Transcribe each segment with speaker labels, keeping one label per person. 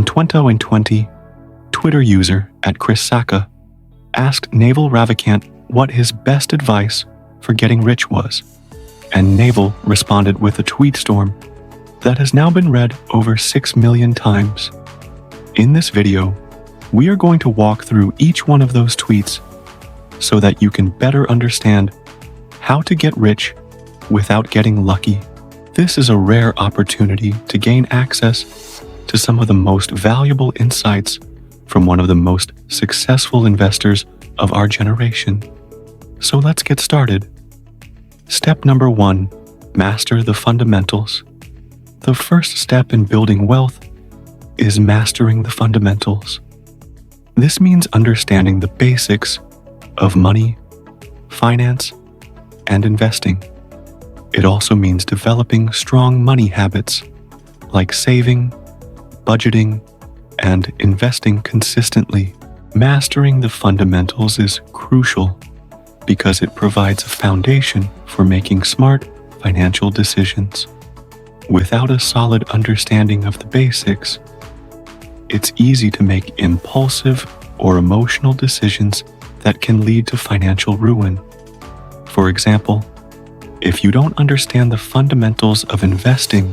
Speaker 1: In 2020, Twitter user @ChrisSaka asked Naval Ravikant what his best advice for getting rich was, and Naval responded with a tweet storm that has now been read over 6 million times. In this video, we are going to walk through each one of those tweets so that you can better understand how to get rich without getting lucky. This is a rare opportunity to gain access to some of the most valuable insights from one of the most successful investors of our generation. So let's get started. Step number 1, master the fundamentals. The first step in building wealth is mastering the fundamentals. This means understanding the basics of money, finance, and investing. It also means developing strong money habits like saving, budgeting, and investing consistently. Mastering the fundamentals is crucial because it provides a foundation for making smart financial decisions. Without a solid understanding of the basics, it's easy to make impulsive or emotional decisions that can lead to financial ruin. For example, if you don't understand the fundamentals of investing,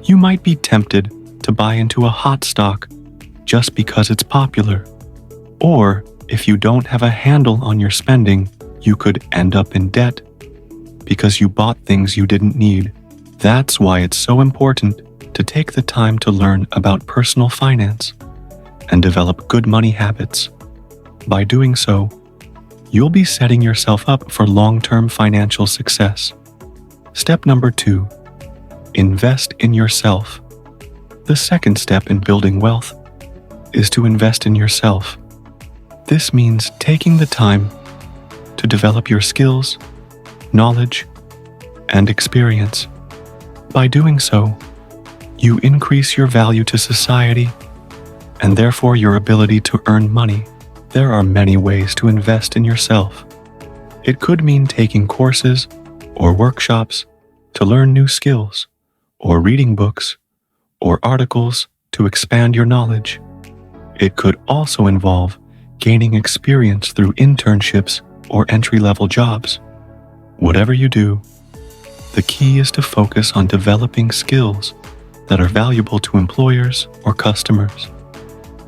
Speaker 1: you might be tempted to buy into a hot stock just because it's popular. Or if you don't have a handle on your spending, you could end up in debt because you bought things you didn't need. That's why it's so important to take the time to learn about personal finance and develop good money habits. By doing so, you'll be setting yourself up for long-term financial success. Step number 2, invest in yourself. The second step in building wealth is to invest in yourself. This means taking the time to develop your skills, knowledge, and experience. By doing so, you increase your value to society and therefore your ability to earn money. There are many ways to invest in yourself. It could mean taking courses or workshops to learn new skills, or reading books or articles to expand your knowledge. It could also involve gaining experience through internships or entry-level jobs. Whatever you do, the key is to focus on developing skills that are valuable to employers or customers.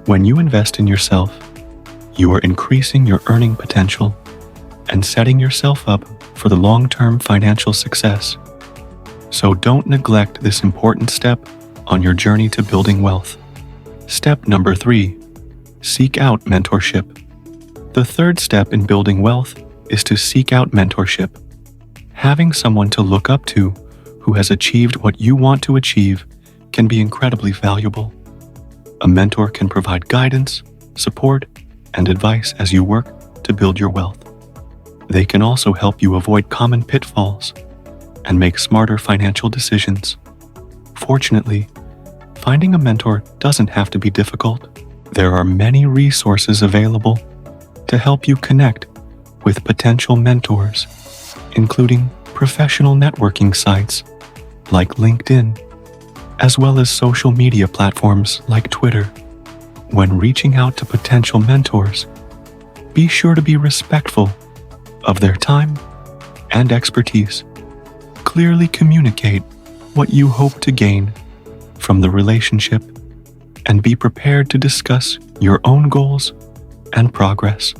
Speaker 1: When you invest in yourself, you are increasing your earning potential and setting yourself up for the long-term financial success. So don't neglect this important step on your journey to building wealth. Step number 3, seek out mentorship. The third step in building wealth is to seek out mentorship. Having someone to look up to who has achieved what you want to achieve can be incredibly valuable. A mentor can provide guidance, support, and advice as you work to build your wealth. They can also help you avoid common pitfalls and make smarter financial decisions. Fortunately, finding a mentor doesn't have to be difficult. There are many resources available to help you connect with potential mentors, including professional networking sites like LinkedIn, as well as social media platforms like Twitter. When reaching out to potential mentors, be sure to be respectful of their time and expertise. Clearly communicate what you hope to gain from the relationship and be prepared to discuss your own goals and progress.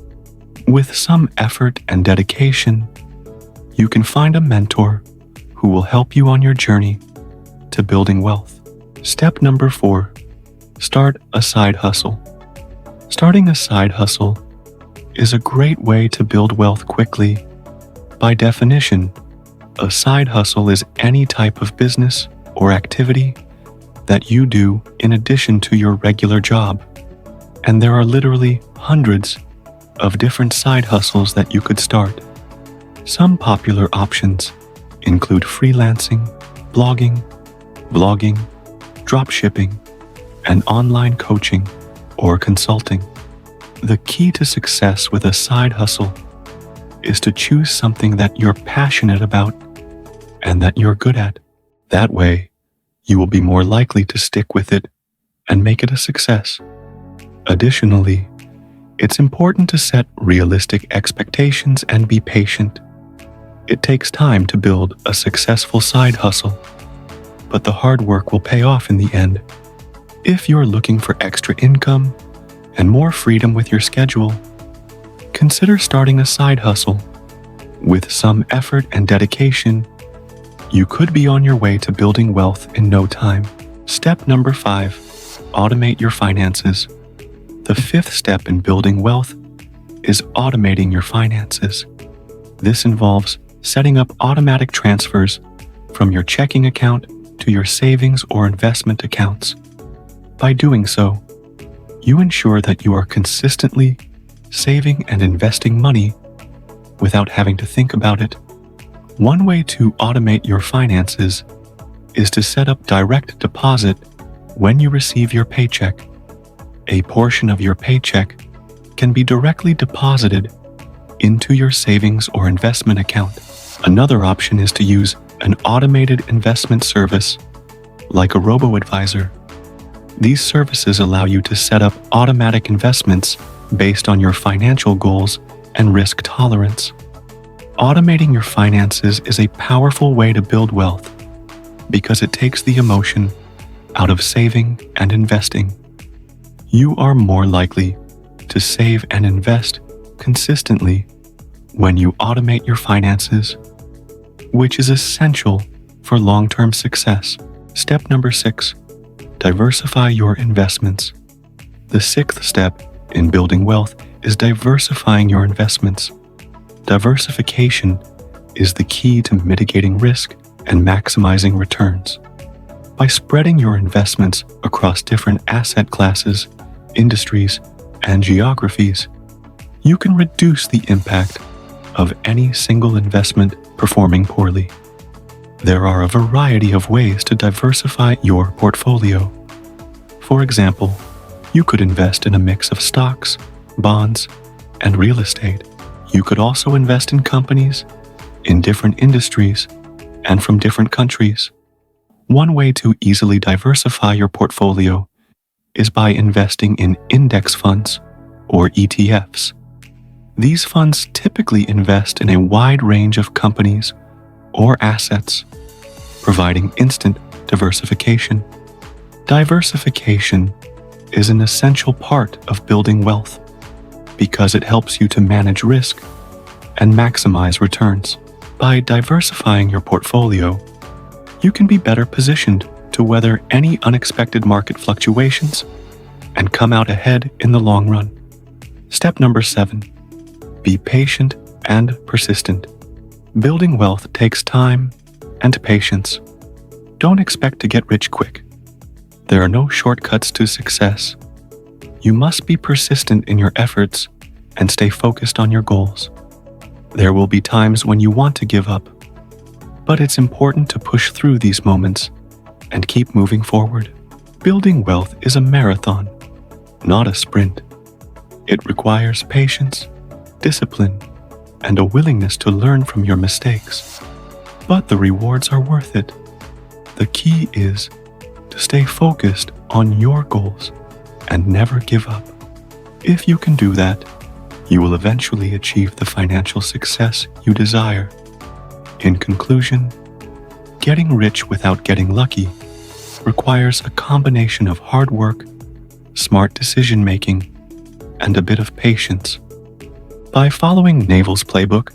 Speaker 1: With some effort and dedication, you can find a mentor who will help you on your journey to building wealth. Step number 4, start a side hustle. Starting a side hustle is a great way to build wealth quickly. By definition, a side hustle is any type of business or activity that you do in addition to your regular job. And there are literally hundreds of different side hustles that you could start. Some popular options include freelancing, blogging, vlogging, dropshipping, and online coaching or consulting. The key to success with a side hustle is to choose something that you're passionate about and that you're good at. That way, you will be more likely to stick with it and make it a success. Additionally, it's important to set realistic expectations and be patient. It takes time to build a successful side hustle, but the hard work will pay off in the end. If you're looking for extra income and more freedom with your schedule, consider starting a side hustle. With some effort and dedication, you could be on your way to building wealth in no time. Step number 5, automate your finances. The 5th step in building wealth is automating your finances. This involves setting up automatic transfers from your checking account to your savings or investment accounts. By doing so, you ensure that you are consistently saving and investing money without having to think about it. One way to automate your finances is to set up direct deposit when you receive your paycheck. A portion of your paycheck can be directly deposited into your savings or investment account. Another option is to use an automated investment service like a robo-advisor. These services allow you to set up automatic investments based on your financial goals and risk tolerance. Automating your finances is a powerful way to build wealth because it takes the emotion out of saving and investing. You are more likely to save and invest consistently when you automate your finances, which is essential for long-term success. Step number 6, diversify your investments. The 6th step in building wealth is diversifying your investments. Diversification is the key to mitigating risk and maximizing returns. By spreading your investments across different asset classes, industries, and geographies, you can reduce the impact of any single investment performing poorly. There are a variety of ways to diversify your portfolio. For example, you could invest in a mix of stocks, bonds, and real estate. You could also invest in companies in different industries and from different countries. One way to easily diversify your portfolio is by investing in index funds or ETFs. These funds typically invest in a wide range of companies or assets, providing instant diversification. Diversification is an essential part of building wealth because it helps you to manage risk and maximize returns. By diversifying your portfolio, you can be better positioned to weather any unexpected market fluctuations and come out ahead in the long run. Step number 7, be patient and persistent. Building wealth takes time and patience. Don't expect to get rich quick. There are no shortcuts to success. You must be persistent in your efforts and stay focused on your goals. There will be times when you want to give up, but it's important to push through these moments and keep moving forward. Building wealth is a marathon, not a sprint. It requires patience, discipline, and a willingness to learn from your mistakes. But the rewards are worth it. The key is to stay focused on your goals and never give up. If you can do that, you will eventually achieve the financial success you desire. In conclusion, getting rich without getting lucky requires a combination of hard work, smart decision-making, and a bit of patience. By following Naval's playbook,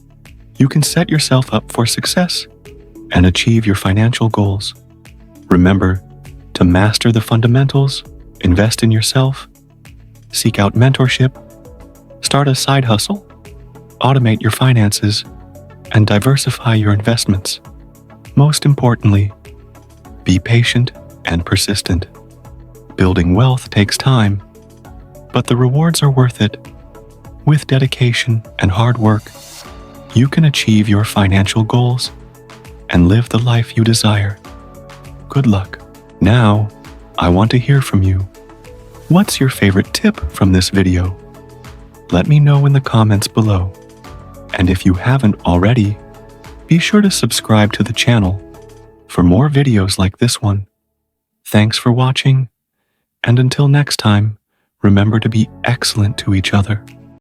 Speaker 1: you can set yourself up for success and achieve your financial goals. Remember to master the fundamentals, invest in yourself, seek out mentorship, start a side hustle, automate your finances, and diversify your investments. Most importantly, be patient and persistent. Building wealth takes time, but the rewards are worth it. With dedication and hard work, you can achieve your financial goals and live the life you desire. Good luck. Now, I want to hear from you. What's your favorite tip from this video? Let me know in the comments below. And if you haven't already, be sure to subscribe to the channel for more videos like this one. Thanks for watching, And until next time, remember to be excellent to each other.